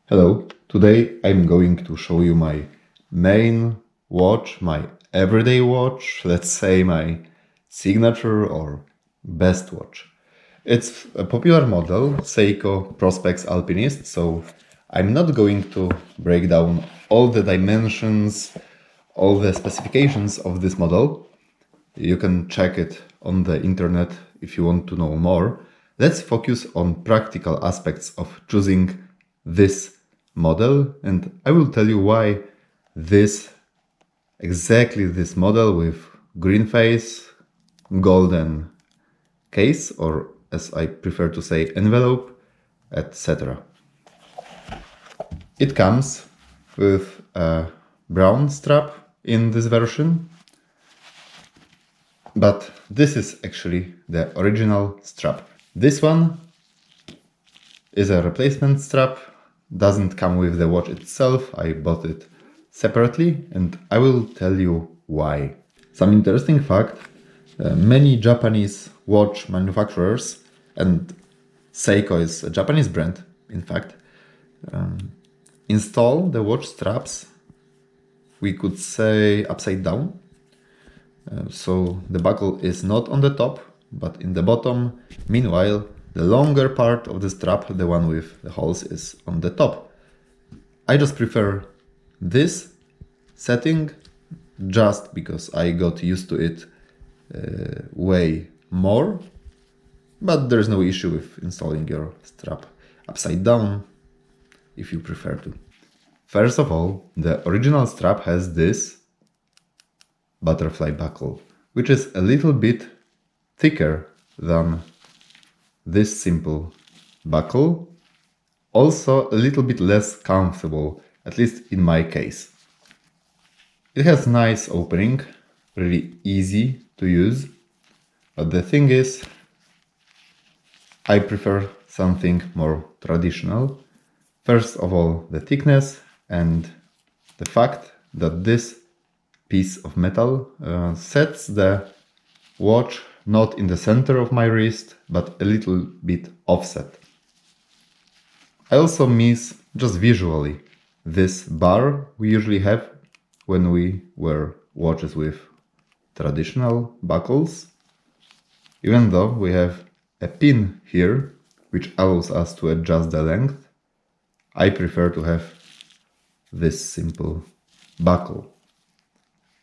Hello, today I'm going to show you my main watch, my everyday watch, let's say my signature or best watch. It's a popular model, Seiko Prospex Alpinist, so I'm not going to break down all the dimensions, all the specifications of this model. You can check it on the internet if you want to know more. Let's focus on practical aspects of choosing this model, and I will tell you why exactly this model with green face, golden case, or as I prefer to say, envelope, etc. It comes with a brown strap in this version, but this is actually the original strap. This one is a replacement strap, doesn't come with the watch itself. I bought it separately and I will tell you why. Some interesting fact, many Japanese watch manufacturers, and Seiko is a Japanese brand in fact, install the watch straps, we could say upside down. So the buckle is not on the top but in the bottom. Meanwhile, the longer part of the strap, the one with the holes, is on the top. I just prefer this setting just because I got used to it way more, but there's no issue with installing your strap upside down if you prefer to. First of all, the original strap has this butterfly buckle, which is a little bit thicker than this simple buckle, also a little bit less comfortable, at least in my case. It has nice opening, really easy to use, but the thing is, I prefer something more traditional. First of all, the thickness and the fact that this piece of metal sets the watch not in the center of my wrist, but a little bit offset. I also miss, just visually, this bar we usually have when we wear watches with traditional buckles. Even though we have a pin here, which allows us to adjust the length, I prefer to have this simple buckle.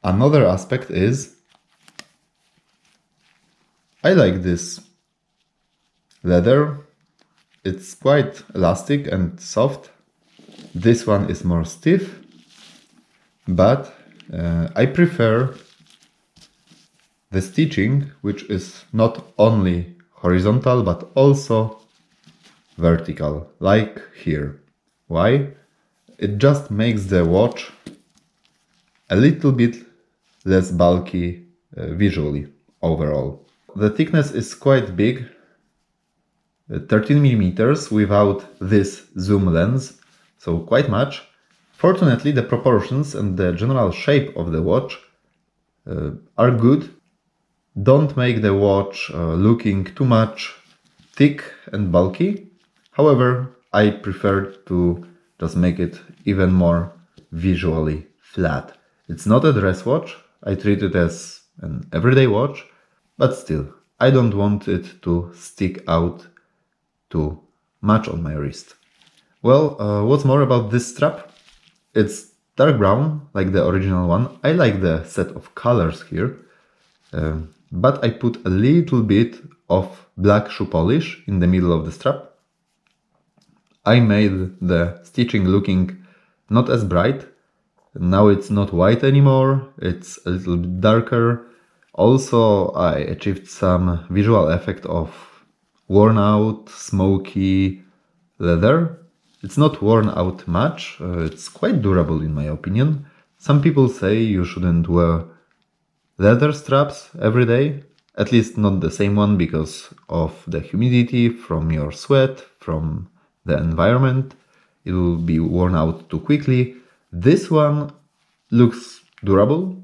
Another aspect is I like this leather. It's quite elastic and soft. This one is more stiff, but I prefer the stitching, which is not only horizontal but also vertical, like here. Why? It just makes the watch a little bit less bulky visually overall. The thickness is quite big, 13 millimeters without this zoom lens, so quite much. Fortunately, the proportions and the general shape of the watch are good. Don't make the watch looking too much thick and bulky. However, I prefer to just make it even more visually flat. It's not a dress watch. I treat it as an everyday watch. But still, I don't want it to stick out too much on my wrist. Well, what's more about this strap? It's dark brown, like the original one. I like the set of colors here, but I put a little bit of black shoe polish in the middle of the strap. I made the stitching looking not as bright. Now it's not white anymore, it's a little bit darker. Also, I achieved some visual effect of worn out, smoky leather. It's not worn out much, it's quite durable in my opinion. Some people say you shouldn't wear leather straps every day, at least not the same one because of the humidity from your sweat, from the environment. It will be worn out too quickly. This one looks durable.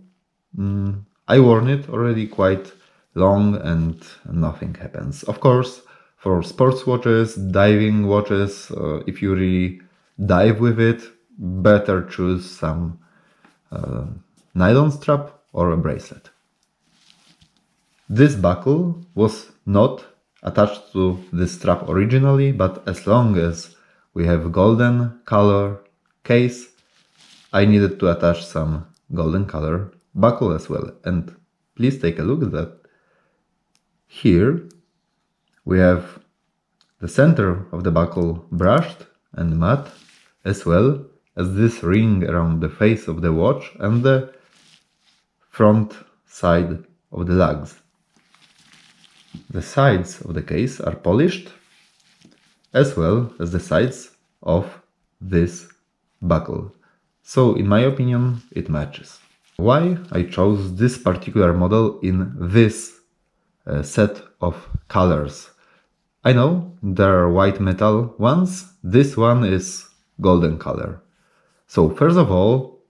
I worn it already quite long and nothing happens. Of course, for sports watches, diving watches, if you really dive with it, better choose some nylon strap or a bracelet. This buckle was not attached to this strap originally, but as long as we have golden color case, I needed to attach some golden color buckle as well. And please take a look at that. Here we have the center of the buckle brushed and matte, as well as this ring around the face of the watch and the front side of the lugs. The sides of the case are polished, as well as the sides of this buckle. So in my opinion, it matches. Why I chose this particular model in this set of colors? I know there are white metal ones, this one is golden color. So first of all...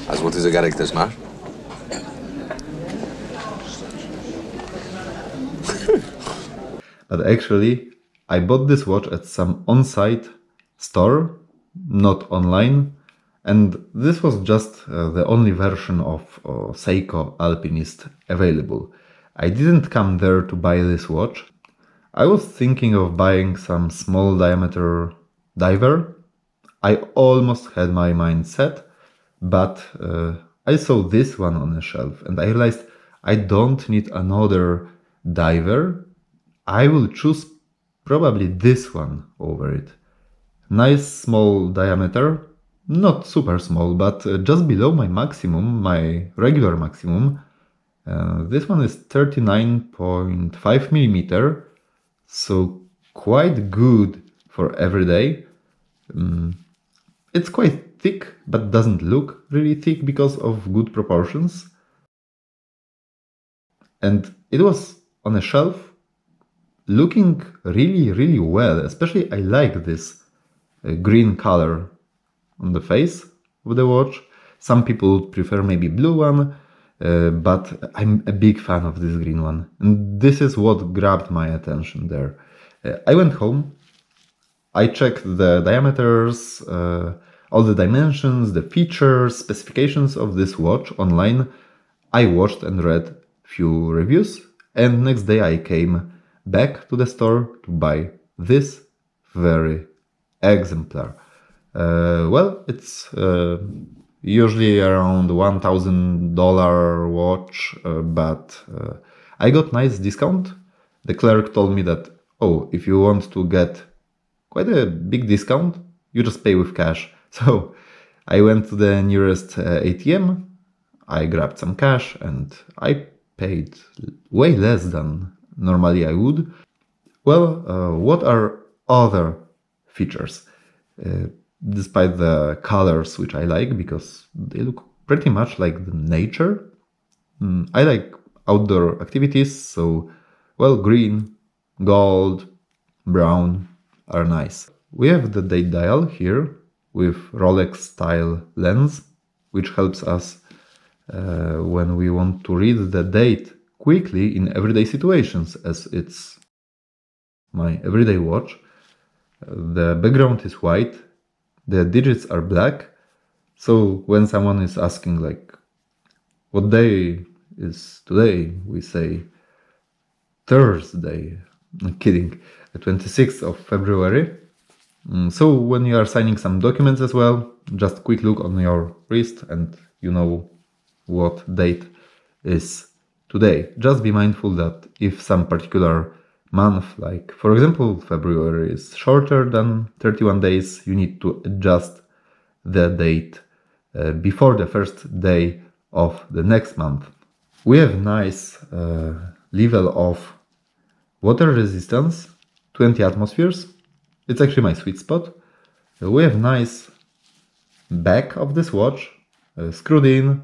A złoty zegarek też masz? But actually, I bought this watch at some on-site store, not online, and this was just the only version of Seiko Alpinist available. I didn't come there to buy this watch. I was thinking of buying some small diameter diver. I almost had my mind set, but I saw this one on a shelf and I realized I don't need another diver. I will choose probably this one over it. Nice small diameter, not super small, but just below my maximum, my regular maximum. This one is 39.5 millimeter, so quite good for everyday. It's quite thick, but doesn't look really thick because of good proportions. And it was on a shelf looking really well, especially I like this green color on the face of the watch. Some people prefer maybe blue one, but I'm a big fan of this green one. And this is what grabbed my attention there. I went home, I checked the diameters, all the dimensions, the features, specifications of this watch online. I watched and read few reviews, and next day I came back to the store to buy this very exemplar. Well, it's usually around $1,000 watch, but I got nice discount. The clerk told me that, oh, if you want to get quite a big discount, you just pay with cash. So I went to the nearest ATM, I grabbed some cash and I paid way less than normally I would. Well, what are other features? Despite the colors, which I like because they look pretty much like the nature. I like outdoor activities, so, well, green, gold, brown are nice. We have the date dial here with Rolex style lens, which helps us when we want to read the date quickly in everyday situations, as it's my everyday watch. The background is white, the digits are black, so when someone is asking like, what day is today, we say Thursday. I'm kidding, the 26th of February. So when you are signing some documents as well, just quick look on your wrist and you know what date is today. Just be mindful that if some particular month, like for example February, is shorter than 31 days, you need to adjust the date before the first day of the next month. We have nice level of water resistance, 20 atmospheres. It's actually my sweet spot. We have nice back of this watch, screwed in,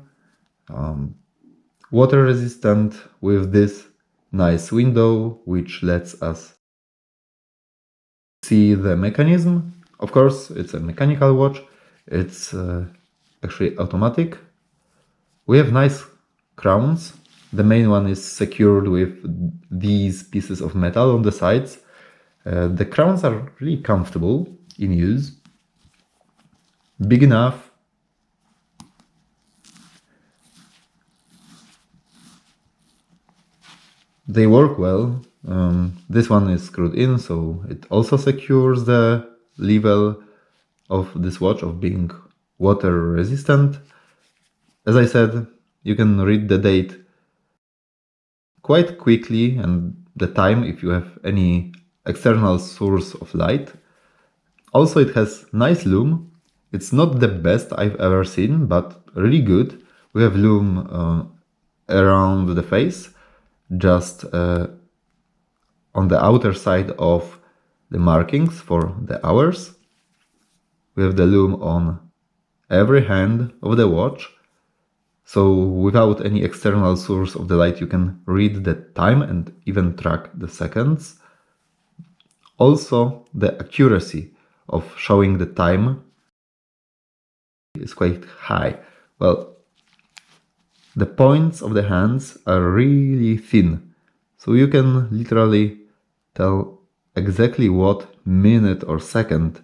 water resistant with this nice window which lets us see the mechanism. Of course, it's a mechanical watch. It's actually automatic. We have nice crowns. The main one is secured with these pieces of metal on the sides. The crowns are really comfortable. in use, big enough. They work well. This one is screwed in, so it also secures the level of this watch of being water resistant. As I said, you can read the date quite quickly and the time if you have any external source of light. Also, it has nice lume. It's not the best I've ever seen, but really good. We have lume around the face, just on the outer side of the markings for the hours. We have the lume on every hand of the watch. So without any external source of the light, you can read the time and even track the seconds. Also, the accuracy of showing the time is quite high. Well, the points of the hands are really thin, so you can literally tell exactly what minute or second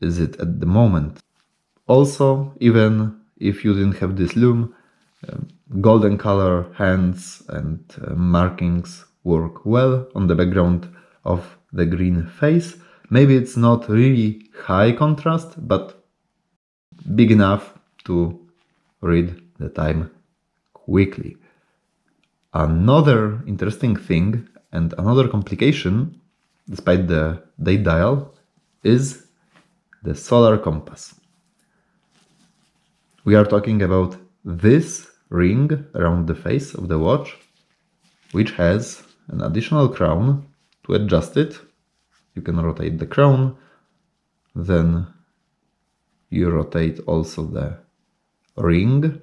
is it at the moment. Also, even if you didn't have this lume, golden color hands and markings work well on the background of the green face. Maybe it's not really high contrast, but big enough to read the time quickly. Another interesting thing and another complication, despite the date dial, is the solar compass. We are talking about this ring around the face of the watch, which has an additional crown. To adjust it, you can rotate the crown, then you rotate also the ring.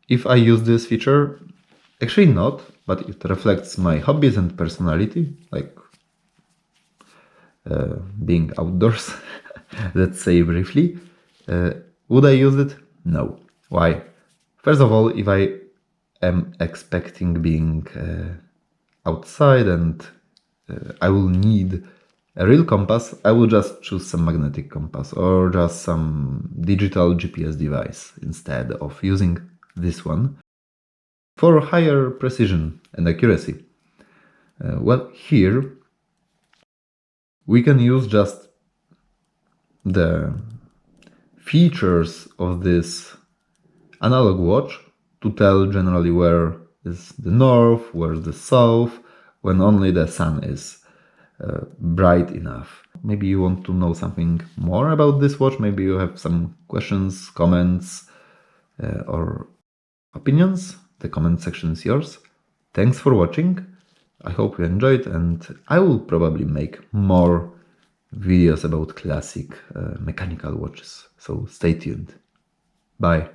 If I use this feature, actually not, but it reflects my hobbies and personality, like being outdoors, let's say briefly. Would I use it? No. Why? First of all, if I am expecting being outside and I will need a real compass, I will just choose some magnetic compass or just some digital GPS device instead of using this one for higher precision and accuracy. Well, here we can use just the features of this analog watch to tell generally where is the north, where is the south, when only the sun is bright enough. Maybe you want to know something more about this watch, maybe you have some questions, comments, or opinions. The comment section is yours. Thanks for watching. I hope you enjoyed, and I will probably make more videos about classic mechanical watches. So stay tuned. Bye.